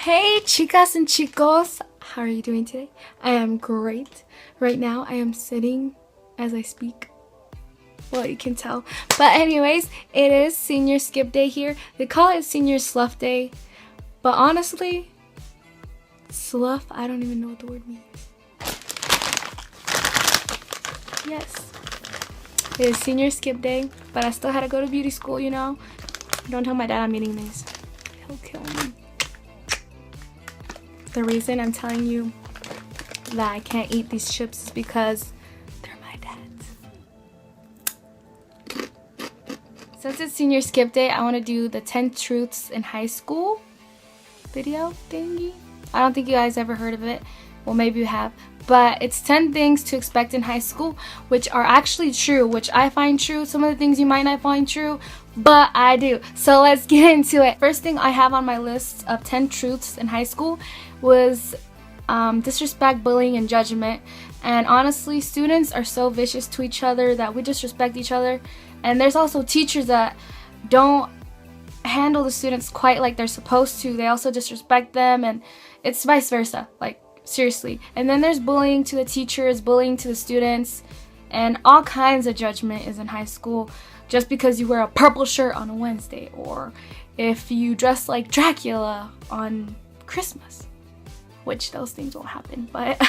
Hey chicas and chicos, how are you doing today? I am great. Right now I am sitting as I speak. Well, you can tell. But anyways, it is senior skip day here. They call it senior slough day. But honestly, slough, I don't even know what the word means. Yes. It is senior skip day, but I still had to go to beauty school, you know. Don't tell my dad I'm eating these. He'll kill me. The reason I'm telling you that I can't eat these chips is because they're my dad's. Since it's senior skip day, I want to do the 10 truths in high school video thingy. I don't think you guys ever heard of it. Well, maybe you have. But it's 10 things to expect in high school, which are actually true, which I find true. Some of the things you might not find true, but I do. So let's get into it. First thing I have on my list of 10 truths in high school was disrespect, bullying, and judgment. And honestly, students are so vicious to each other that we disrespect each other. And there's also teachers that don't handle the students quite like they're supposed to. They also disrespect them, and it's vice versa. Like, seriously. And then there's bullying to the teachers, bullying to the students, and all kinds of judgment is in high school. Just because you wear a purple shirt on a Wednesday, or if you dress like Dracula on Christmas, which those things won't happen. But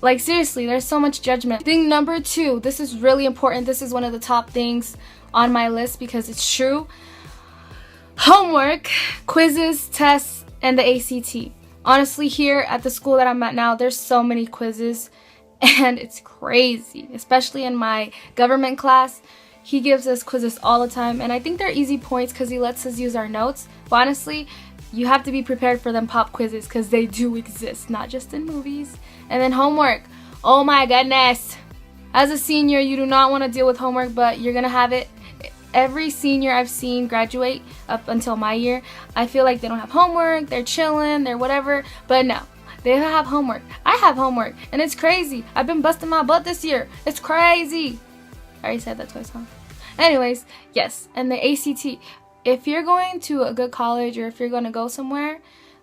like, seriously, there's so much judgment. Thing number 2, this is really important. This is one of the top things on my list because it's true. Homework, quizzes, tests, and the ACT. Honestly, here at the school that I'm at now, there's so many quizzes, and it's crazy, especially in my government class. He gives us quizzes all the time, and I think they're easy points because he lets us use our notes. But honestly, you have to be prepared for them pop quizzes because they do exist, not just in movies. And then homework. Oh my goodness. As a senior, you do not want to deal with homework, but you're going to have it. Every senior I've seen graduate up until my year, I feel like they don't have homework, they're chilling, they're whatever. But no, they have homework. I have homework, and it's crazy. I've been busting my butt this year. It's crazy. I already said that twice, huh? Anyways, yes, and the ACT. If you're going to a good college, or if you're going to go somewhere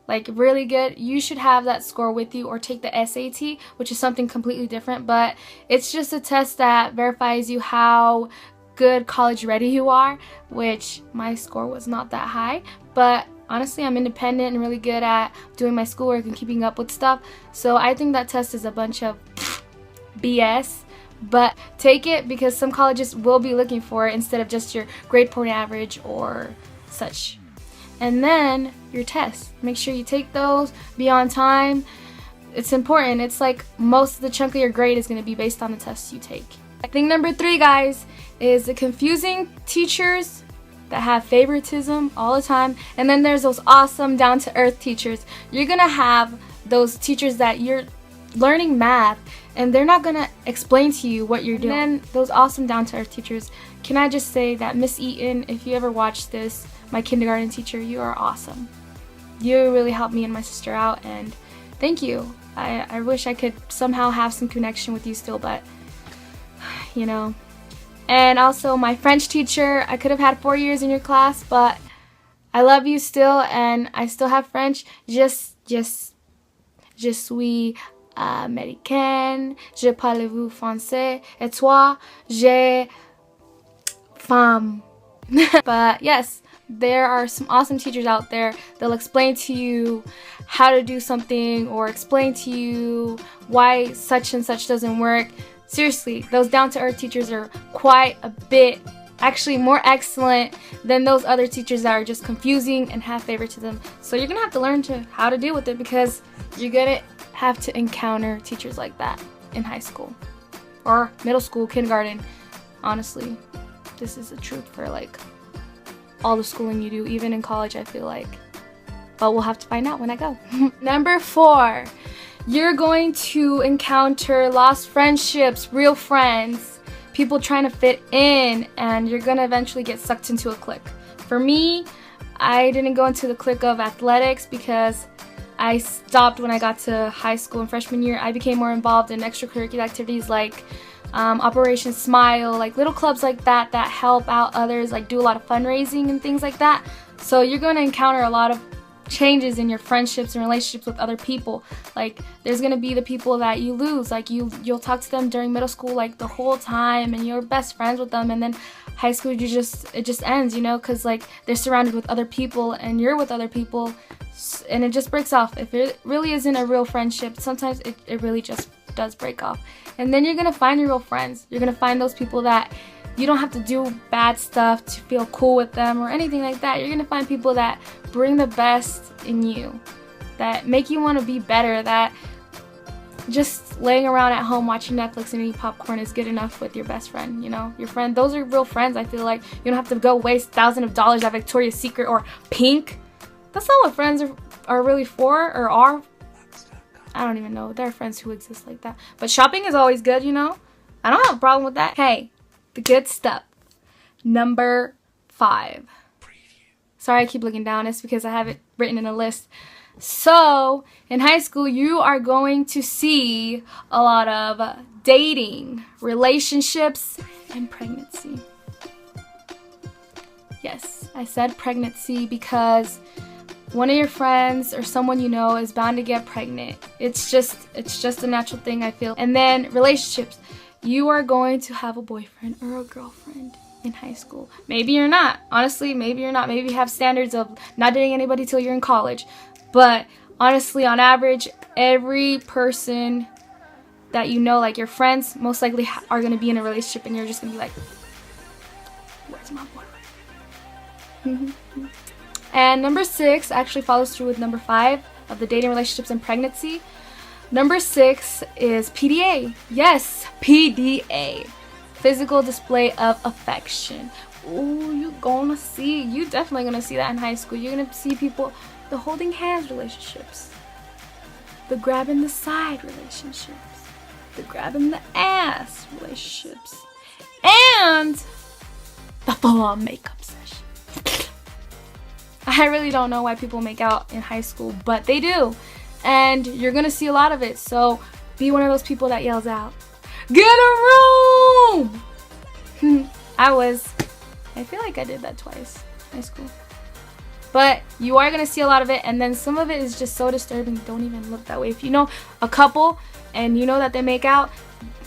like really good, you should have that score with you, or take the SAT, which is something completely different. But it's just a test that verifies you how good college ready you are, which my score was not that high. But honestly, I'm independent and really good at doing my schoolwork and keeping up with stuff. So I think that test is a bunch of BS. But take it because some colleges will be looking for it instead of just your grade point average or such. And then your tests. Make sure you take those, be on time. It's important. It's like most of the chunk of your grade is going to be based on the tests you take. Thing number 3, guys, is the confusing teachers that have favoritism all the time. And then there's those awesome down-to-earth teachers. You're going to have those teachers that you're learning math, and they're not going to explain to you what you're doing. And then those awesome down-to-earth teachers. Can I just say that Miss Eaton, if you ever watch this, my kindergarten teacher, you are awesome. You really helped me and my sister out, and thank you. I wish I could somehow have some connection with you still, but you know. And also my French teacher, I could have had 4 years in your class, but I love you still, and I still have French. Je suis américaine, je parle-vous français, et toi, j'ai femme. But yes, there are some awesome teachers out there. They'll explain to you how to do something, or explain to you why such and such doesn't work. Seriously, those down-to-earth teachers are quite a bit, actually more excellent than those other teachers that are just confusing and have favoritism. So you're going to have to learn how to deal with it, because you're going to have to encounter teachers like that in high school or middle school, kindergarten. Honestly, this is the truth for like all the schooling you do, even in college, I feel like. But we'll have to find out when I go. Number 4. You're going to encounter lost friendships, real friends, people trying to fit in, and you're going to eventually get sucked into a clique. For me, I didn't go into the clique of athletics because I stopped when I got to high school and freshman year. I became more involved in extracurricular activities like Operation Smile, like little clubs like that help out others, like do a lot of fundraising and things like that. So you're going to encounter a lot of changes in your friendships and relationships with other people. Like, there's gonna be the people that you lose. Like, you'll talk to them during middle school like the whole time, and you're best friends with them, and then high school it just ends, you know, because like they're surrounded with other people and you're with other people, and it just breaks off. If it really isn't a real friendship, sometimes it really just does break off. And then you're gonna find your real friends. You're gonna find those people that you don't have to do bad stuff to feel cool with them or anything like that. You're gonna find people that bring the best in you, that make you want to be better, that just laying around at home watching Netflix and eating popcorn is good enough with your best friend, you know? Your friend, those are real friends. I feel like you don't have to go waste thousands of dollars at Victoria's Secret or Pink. That's not what friends are really for, or are. I don't even know. There are friends who exist like that. But shopping is always good, you know? I don't have a problem with that. Hey, the good stuff. Number 5. Sorry, I keep looking down. It's because I have it written in a list. So, in high school, you are going to see a lot of dating, relationships, and pregnancy. Yes, I said pregnancy because one of your friends or someone you know is bound to get pregnant. It's just a natural thing, I feel. And then relationships. You are going to have a boyfriend or a girlfriend in high school. Maybe you're not. Honestly, maybe you're not. Maybe you have standards of not dating anybody till you're in college. But honestly, on average, every person that you know, like your friends, most likely are going to be in a relationship, and you're just going to be like, where's my boyfriend? And number 6 actually follows through with number 5 of the dating, relationships, and pregnancy. Number 6 is PDA. Yes, PDA. Physical display of affection. Ooh, you definitely gonna see that in high school. You're gonna see people, the holding hands relationships, the grabbing the side relationships, the grabbing the ass relationships, and the full-on makeup session. I really don't know why people make out in high school, but they do. And you're gonna see a lot of it, so be one of those people that yells out, "Get a room!" I feel like I did that twice in high school. But you are gonna see a lot of it, and then some of it is just so disturbing. Don't even look that way. If you know a couple and you know that they make out,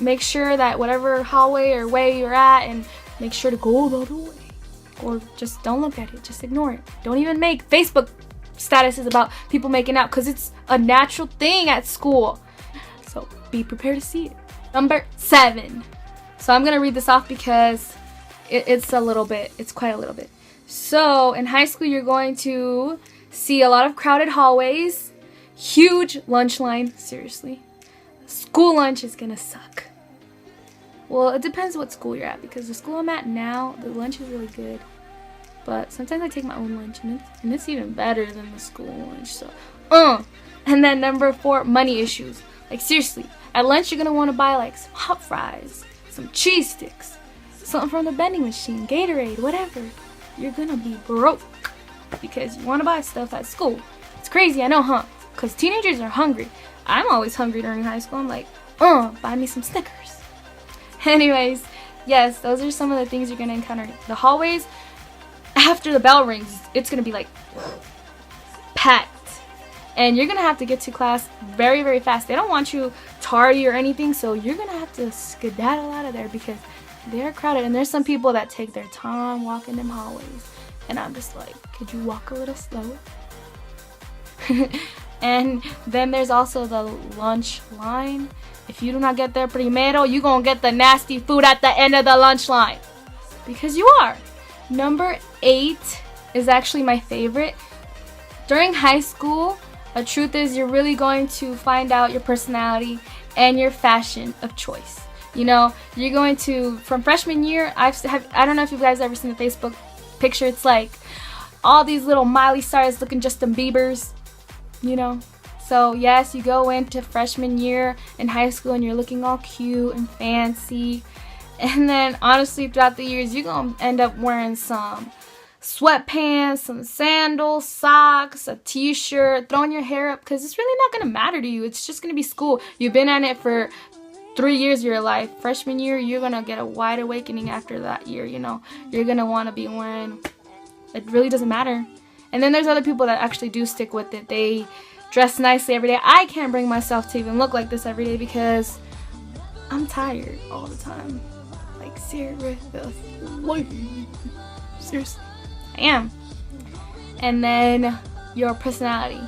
make sure that whatever hallway or way you're at, and make sure to go the other way. Or just don't look at it, just ignore it. Don't even make Facebook statuses about people making out, because it's a natural thing at school. So be prepared to see it. Number 7. So I'm gonna read this off because it's quite a little bit. So in high school, you're going to see a lot of crowded hallways, huge lunch line. Seriously, school lunch is gonna suck. Well, it depends what school you're at, because the school I'm at now, the lunch is really good. But sometimes I take my own lunch, and it's even better than the school lunch. So, And then number 4, money issues. Like seriously, at lunch you're gonna want to buy like some hot fries, some cheese sticks, something from the vending machine, Gatorade, whatever. You're gonna be broke because you want to buy stuff at school. It's crazy, I know, huh? Because teenagers are hungry. I'm always hungry during high school. I'm like, buy me some Snickers. Anyways, yes, those are some of the things you're gonna encounter. The hallways, after the bell rings, it's gonna be like packed. And you're gonna have to get to class very, very fast. They don't want you tardy or anything, so you're gonna have to skedaddle out of there because they're crowded. And there's some people that take their time walking them hallways. And I'm just like, could you walk a little slower? And then there's also the lunch line. If you do not get there primero, you're gonna get the nasty food at the end of the lunch line. Because you are. Number 8 is actually my favorite. During high school, the truth is you're really going to find out your personality and your fashion of choice. You know, you're going to, from freshman year, I don't know if you guys ever seen the Facebook picture. It's like all these little Miley Cyrus looking Justin Biebers, you know. So yes, you go into freshman year in high school and you're looking all cute and fancy. And then honestly, throughout the years, you're going to end up wearing some sweatpants, some sandals, socks, a t-shirt, throwing your hair up, because it's really not going to matter to you. It's just going to be school. You've been at it for 3 years of your life. Freshman year, you're going to get a wide awakening after that year, you know. You're going to want to be wearing, it really doesn't matter. And then there's other people that actually do stick with it. They dress nicely every day. I can't bring myself to even look like this every day because I'm tired all the time. Like, seriously. I am. And then your personality.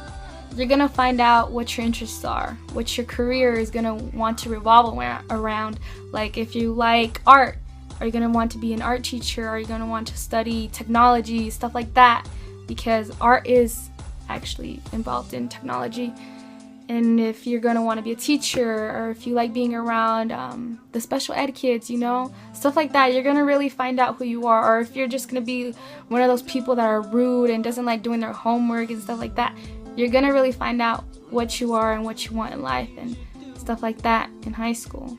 You're going to find out what your interests are, what your career is going to want to revolve around. Like, if you like art, are you going to want to be an art teacher? Are you going to want to study technology, stuff like that? Because art is actually involved in technology. And if you're going to want to be a teacher, or if you like being around the special ed kids, you know, stuff like that, you're going to really find out who you are. Or if you're just going to be one of those people that are rude and doesn't like doing their homework and stuff like that, you're going to really find out what you are and what you want in life and stuff like that in high school.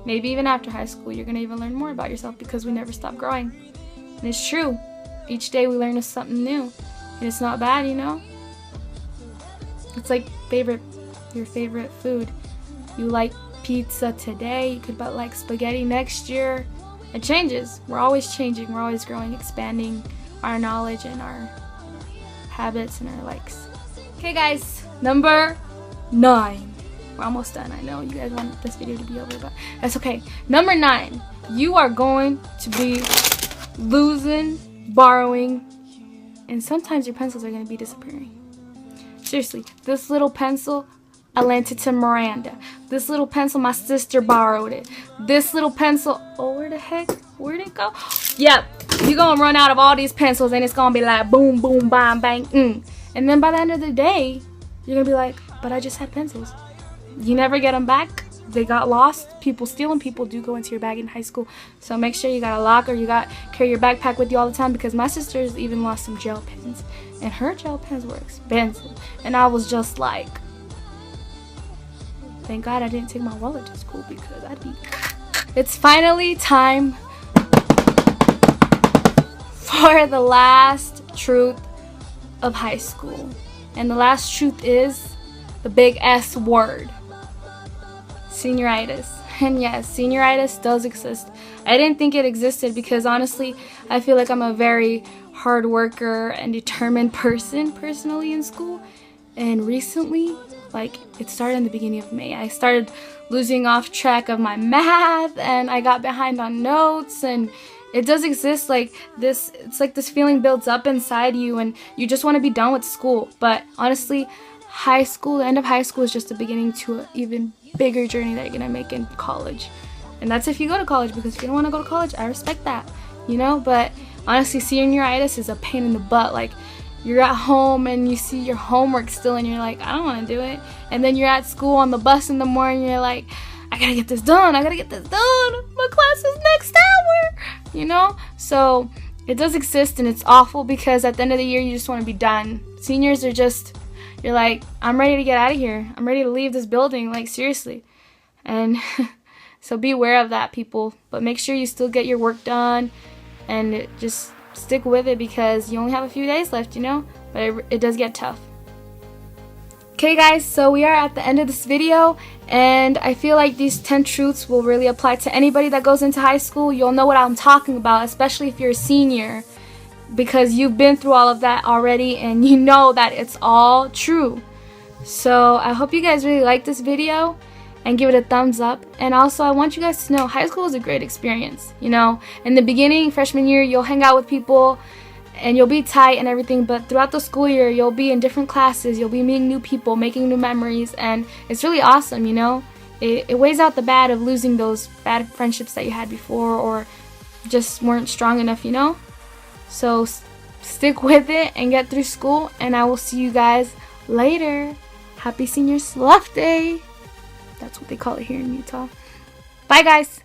Maybe even after high school, you're going to even learn more about yourself because we never stop growing. And it's true. Each day we learn something new. And it's not bad, you know? It's like your favorite food. You like pizza today, you could like spaghetti next year. It changes. We're always changing. We're always growing, expanding our knowledge and our habits and our likes. Okay guys, number 9. We're almost done. I know you guys want this video to be over, but that's okay. Number 9, you are going to be losing, borrowing, and sometimes your pencils are going to be disappearing. Seriously, this little pencil, I lent it to Miranda. This little pencil, my sister borrowed it. This little pencil, oh, where the heck? Where'd it go? Yep, you're going to run out of all these pencils and it's going to be like boom, boom, bang, bang, And then by the end of the day, you're going to be like, but I just had pencils. You never get them back. They got lost. People stealing. People do go into your bag in high school. So make sure you got a locker. You got carry your backpack with you all the time, because my sister's even lost some gel pens. And her gel pens were expensive. And I was just like, thank God I didn't take my wallet to school, because I'd be... It's finally time for the last truth of high school. And the last truth is the big S word. Senioritis. And yes, senioritis does exist. I didn't think it existed because honestly, I feel like I'm a very hard worker and determined person personally in school. And recently, like, it started in the beginning of May. I started losing off track of my math and I got behind on notes, and it does exist like this. It's like this feeling builds up inside you and you just want to be done with school. But honestly, high school, the end of high school is just the beginning to an even bigger journey that you're gonna make in college. And that's if you go to college, because if you don't want to go to college, I respect that, you know. But honestly, senioritis is a pain in the butt. Like, you're at home and you see your homework still and you're like, I don't want to do it. And then you're at school on the bus in the morning and you're like, I gotta get this done, I gotta get this done, my class is next hour, you know. So it does exist, and it's awful because at the end of the year you just want to be done. Seniors are just, you're like, I'm ready to get out of here, I'm ready to leave this building, like, seriously. And so be aware of that, people. But make sure you still get your work done and just stick with it, because you only have a few days left, you know. But it does get tough. Okay guys, so we are at the end of this video, and I feel like these 10 truths will really apply to anybody that goes into high school. You'll know what I'm talking about, especially if you're a senior, because you've been through all of that already and you know that it's all true. So I hope you guys really like this video and give it a thumbs up. And also, I want you guys to know high school is a great experience. You know, in the beginning, freshman year, you'll hang out with people and you'll be tight and everything, but throughout the school year, you'll be in different classes, you'll be meeting new people, making new memories, and it's really awesome, you know. It weighs out the bad of losing those bad friendships that you had before or just weren't strong enough, you know. So stick with it and get through school, and I will see you guys later. Happy Senior Slough Day. That's what they call it here in Utah. Bye guys.